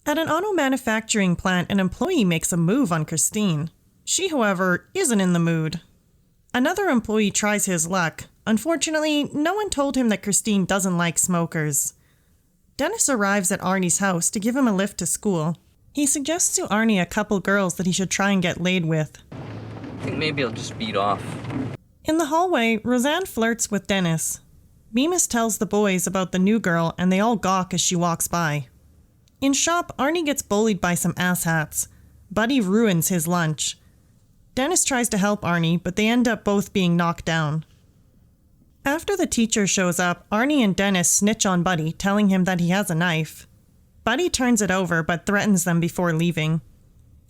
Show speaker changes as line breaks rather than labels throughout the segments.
At an auto manufacturing plant, an employee makes a move on Christine. She, however, isn't in the mood. Another employee tries his luck. Unfortunately, no one told him that Christine doesn't like smokers. Dennis arrives at Arnie's house to give him a lift to school. He suggests to Arnie a couple girls that he should try and get laid with.
I think maybe I'll just beat off.
In the hallway, Roseanne flirts with Dennis. Bemis tells the boys about the new girl and they all gawk as she walks by. In shop, Arnie gets bullied by some asshats. Buddy ruins his lunch. Dennis tries to help Arnie, but they end up both being knocked down. After the teacher shows up, Arnie and Dennis snitch on Buddy, telling him that he has a knife. Buddy turns it over but threatens them before leaving.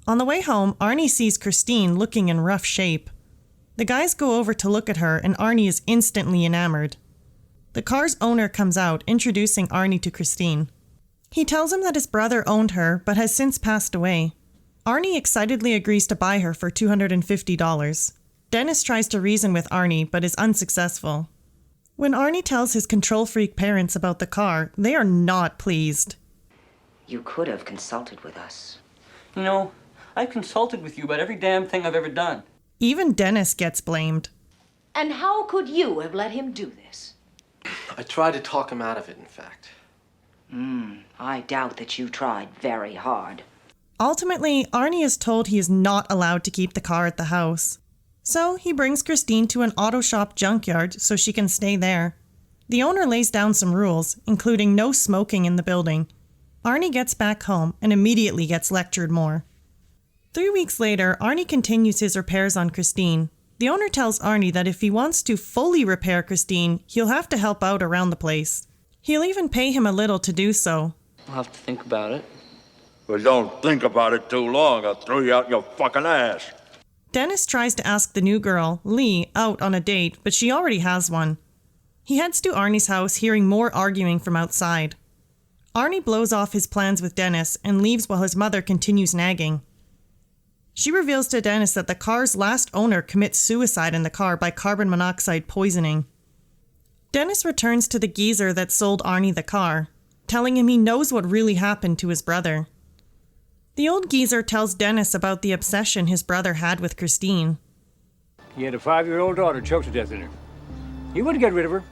On the way home, Arnie sees Christine looking in rough shape. The guys go over to look at her and Arnie is instantly enamored. The car's owner comes out, introducing Arnie to Christine. He tells him that his brother owned her but has since passed away. Arnie excitedly agrees to buy her for $250. Dennis tries to reason with Arnie but is unsuccessful. When Arnie tells his control freak parents about the car, they are not pleased.
You could have consulted with us.
You know, I've consulted with you about every damn thing I've ever done.
Even Dennis gets blamed.
And how could you have let him do this?
I tried to talk him out of it, in fact.
I doubt that you tried very hard.
Ultimately, Arnie is told he is not allowed to keep the car at the house. So he brings Christine to an auto shop junkyard so she can stay there. The owner lays down some rules, including no smoking in the building. Arnie gets back home and immediately gets lectured more. 3 weeks later, Arnie continues his repairs on Christine. The owner tells Arnie that if he wants to fully repair Christine, he'll have to help out around the place. He'll even pay him a little to do so.
I'll have to think about it.
Well, don't think about it too long. I'll throw you out your fucking ass.
Dennis tries to ask the new girl, Lee, out on a date, but she already has one. He heads to Arnie's house, hearing more arguing from outside. Arnie blows off his plans with Dennis and leaves while his mother continues nagging. She reveals to Dennis that the car's last owner commits suicide in the car by carbon monoxide poisoning. Dennis returns to the geezer that sold Arnie the car, telling him he knows what really happened to his brother. The old geezer tells Dennis about the obsession his brother had with Christine.
He had a 5-year-old daughter choked to death in her. He wouldn't get rid of her.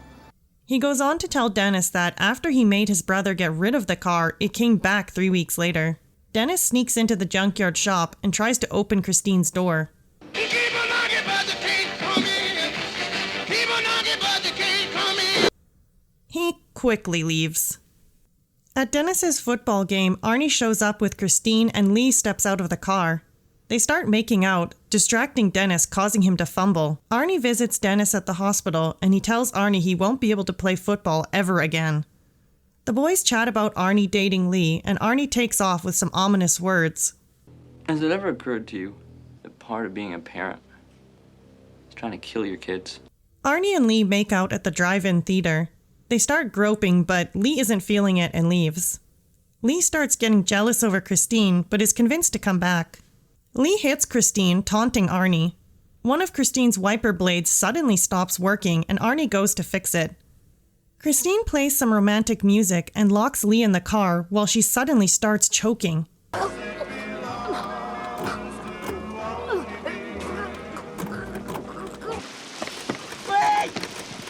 He goes on to tell Dennis that after he made his brother get rid of the car, it came back 3 weeks later. Dennis sneaks into the junkyard shop and tries to open Christine's door. He quickly leaves. At Dennis's football game, Arnie shows up with Christine and Lee steps out of the car. They start making out, distracting Dennis, causing him to fumble. Arnie visits Dennis at the hospital and he tells Arnie he won't be able to play football ever again. The boys chat about Arnie dating Lee and Arnie takes off with some ominous words.
Has it ever occurred to you that part of being a parent is trying to kill your kids?
Arnie and Lee make out at the drive-in theater. They start groping, but Lee isn't feeling it and leaves. Lee starts getting jealous over Christine, but is convinced to come back. Lee hits Christine, taunting Arnie. One of Christine's wiper blades suddenly stops working, and Arnie goes to fix it. Christine plays some romantic music and locks Lee in the car while she suddenly starts choking.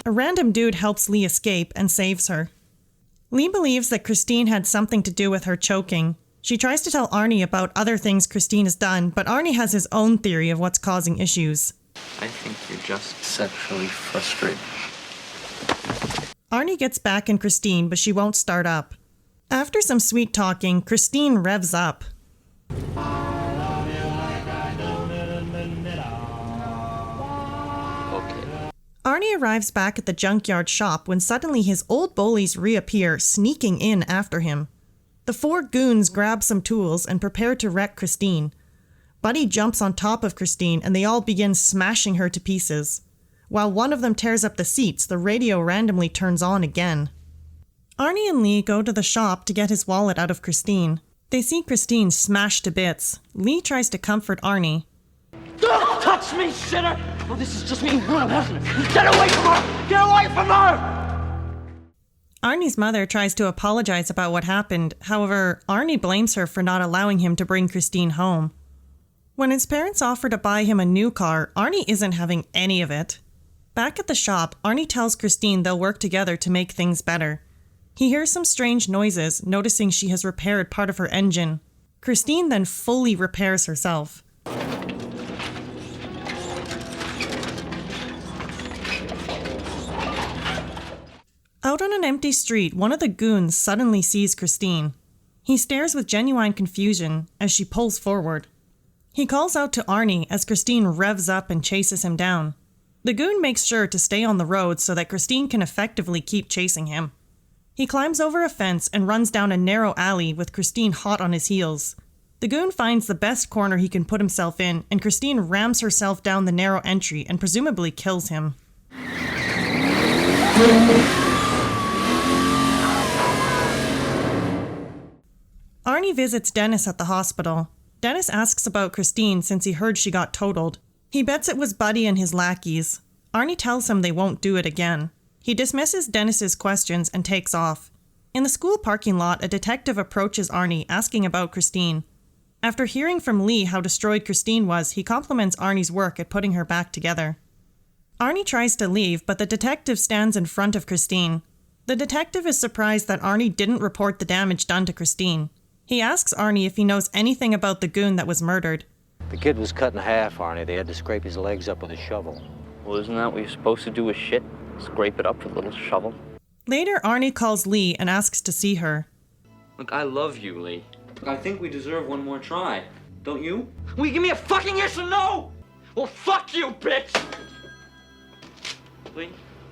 A random dude helps Lee escape and saves her. Lee believes that Christine had something to do with her choking. She tries to tell Arnie about other things Christine has done, but Arnie has his own theory of what's causing issues.
I think you're just sexually frustrated.
Arnie gets back in Christine, but she won't start up. After some sweet talking, Christine revs up. Arnie arrives back at the junkyard shop when suddenly his old bullies reappear, sneaking in after him. The 4 goons grab some tools and prepare to wreck Christine. Buddy jumps on top of Christine and they all begin smashing her to pieces. While one of them tears up the seats, the radio randomly turns on again. Arnie and Lee go to the shop to get his wallet out of Christine. They see Christine smashed to bits. Lee tries to comfort Arnie.
Don't touch me, shitter! Oh, this is just me. Get away from her! Get away from her!
Arnie's mother tries to apologize about what happened. However, Arnie blames her for not allowing him to bring Christine home. When his parents offer to buy him a new car, Arnie isn't having any of it. Back at the shop, Arnie tells Christine they'll work together to make things better. He hears some strange noises, noticing she has repaired part of her engine. Christine then fully repairs herself. Out on an empty street, one of the goons suddenly sees Christine. He stares with genuine confusion as she pulls forward. He calls out to Arnie as Christine revs up and chases him down. The goon makes sure to stay on the road so that Christine can effectively keep chasing him. He climbs over a fence and runs down a narrow alley with Christine hot on his heels. The goon finds the best corner he can put himself in, and Christine rams herself down the narrow entry and presumably kills him. Arnie visits Dennis at the hospital. Dennis asks about Christine since he heard she got totaled. He bets it was Buddy and his lackeys. Arnie tells him they won't do it again. He dismisses Dennis's questions and takes off. In the school parking lot, a detective approaches Arnie asking about Christine. After hearing from Lee how destroyed Christine was, he compliments Arnie's work at putting her back together. Arnie tries to leave, but the detective stands in front of Christine. The detective is surprised that Arnie didn't report the damage done to Christine. He asks Arnie if he knows anything about the goon that was murdered.
The kid was cut in half, Arnie. They had to scrape his legs up with a shovel.
Well, isn't that what you're supposed to do with shit? Scrape it up with a little shovel?
Later, Arnie calls Lee and asks to see her.
Look, I love you, Lee. Look, I think we deserve one more try. Don't you? Will you give me a fucking yes or no? Well, fuck you, bitch!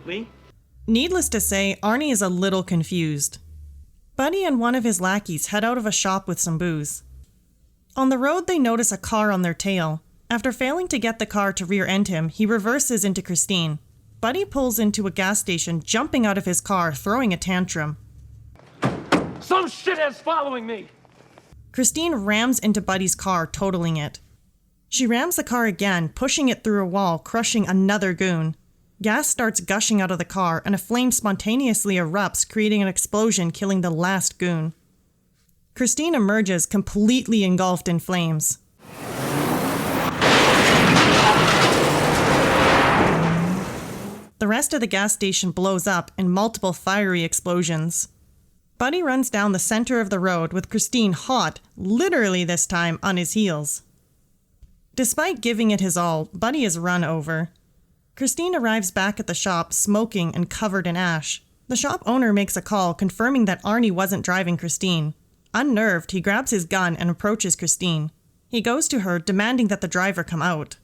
Lee?
Needless to say, Arnie is a little confused. Buddy and one of his lackeys head out of a shop with some booze. On the road, they notice a car on their tail. After failing to get the car to rear-end him, he reverses into Christine. Buddy pulls into a gas station, jumping out of his car, throwing a tantrum.
Some shithead's following me!
Christine rams into Buddy's car, totaling it. She rams the car again, pushing it through a wall, crushing another goon. Gas starts gushing out of the car, and a flame spontaneously erupts, creating an explosion, killing the last goon. Christine emerges, completely engulfed in flames. The rest of the gas station blows up in multiple fiery explosions. Buddy runs down the center of the road with Christine hot, literally this time, on his heels. Despite giving it his all, Buddy is run over. Christine arrives back at the shop, smoking and covered in ash. The shop owner makes a call confirming that Arnie wasn't driving Christine. Unnerved, he grabs his gun and approaches Christine. He goes to her, demanding that the driver come out.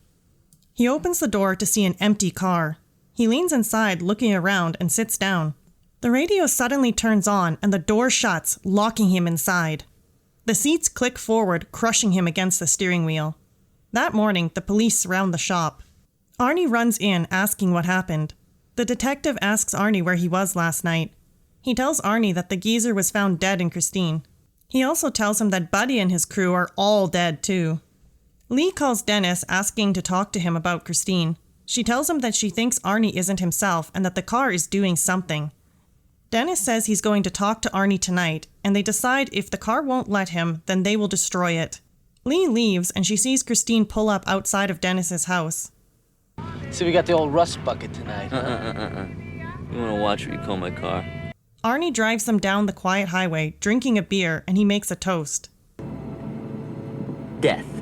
He opens the door to see an empty car. He leans inside, looking around, and sits down. The radio suddenly turns on, and the door shuts, locking him inside. The seats click forward, crushing him against the steering wheel. That morning, the police surround the shop. Arnie runs in, asking what happened. The detective asks Arnie where he was last night. He tells Arnie that the geezer was found dead in Christine. He also tells him that Buddy and his crew are all dead too. Lee calls Dennis, asking to talk to him about Christine. She tells him that she thinks Arnie isn't himself and that the car is doing something. Dennis says he's going to talk to Arnie tonight, and they decide if the car won't let him, then they will destroy it. Lee leaves, and she sees Christine pull up outside of Dennis's house.
So we got the old rust bucket tonight, huh?
You wanna watch what you call my car?
Arnie drives them down the quiet highway, drinking a beer, and he makes a toast.
Death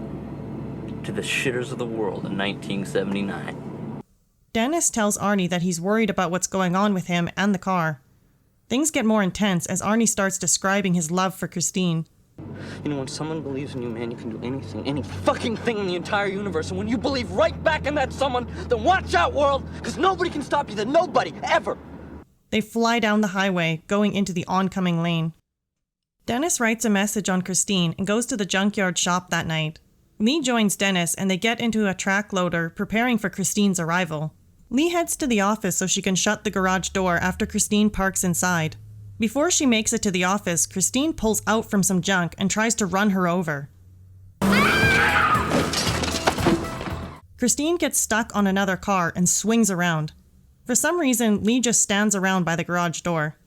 to the shitters of the world in 1979.
Dennis tells Arnie that he's worried about what's going on with him and the car. Things get more intense as Arnie starts describing his love for Christine.
You know, when someone believes in you, man, you can do anything, any fucking thing in the entire universe. And when you believe right back in that someone, then watch out, world, because nobody can stop you, then nobody, ever.
They fly down the highway, going into the oncoming lane. Dennis writes a message on Christine and goes to the junkyard shop that night. Lee joins Dennis and they get into a track loader, preparing for Christine's arrival. Lee heads to the office so she can shut the garage door after Christine parks inside. Before she makes it to the office, Christine pulls out from some junk and tries to run her over. Christine gets stuck on another car and swings around. For some reason, Lee just stands around by the garage door.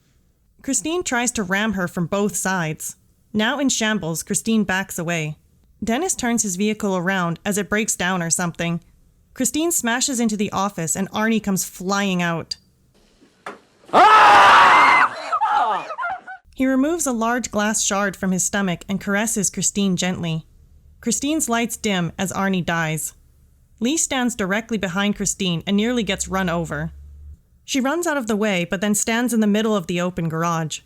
Christine tries to ram her from both sides. Now in shambles, Christine backs away. Dennis turns his vehicle around as it breaks down or something. Christine smashes into the office and Arnie comes flying out. He removes a large glass shard from his stomach and caresses Christine gently. Christine's lights dim as Arnie dies. Lee stands directly behind Christine and nearly gets run over. She runs out of the way but then stands in the middle of the open garage.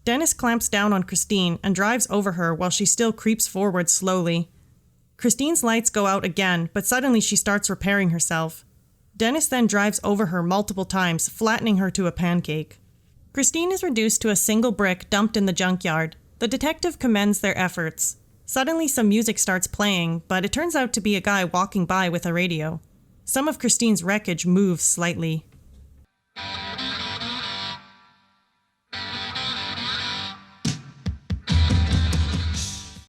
Dennis clamps down on Christine and drives over her while she still creeps forward slowly. Christine's lights go out again, but suddenly she starts repairing herself. Dennis then drives over her multiple times, flattening her to a pancake. Christine is reduced to a single brick dumped in the junkyard. The detective commends their efforts. Suddenly some music starts playing, but it turns out to be a guy walking by with a radio. Some of Christine's wreckage moves slightly.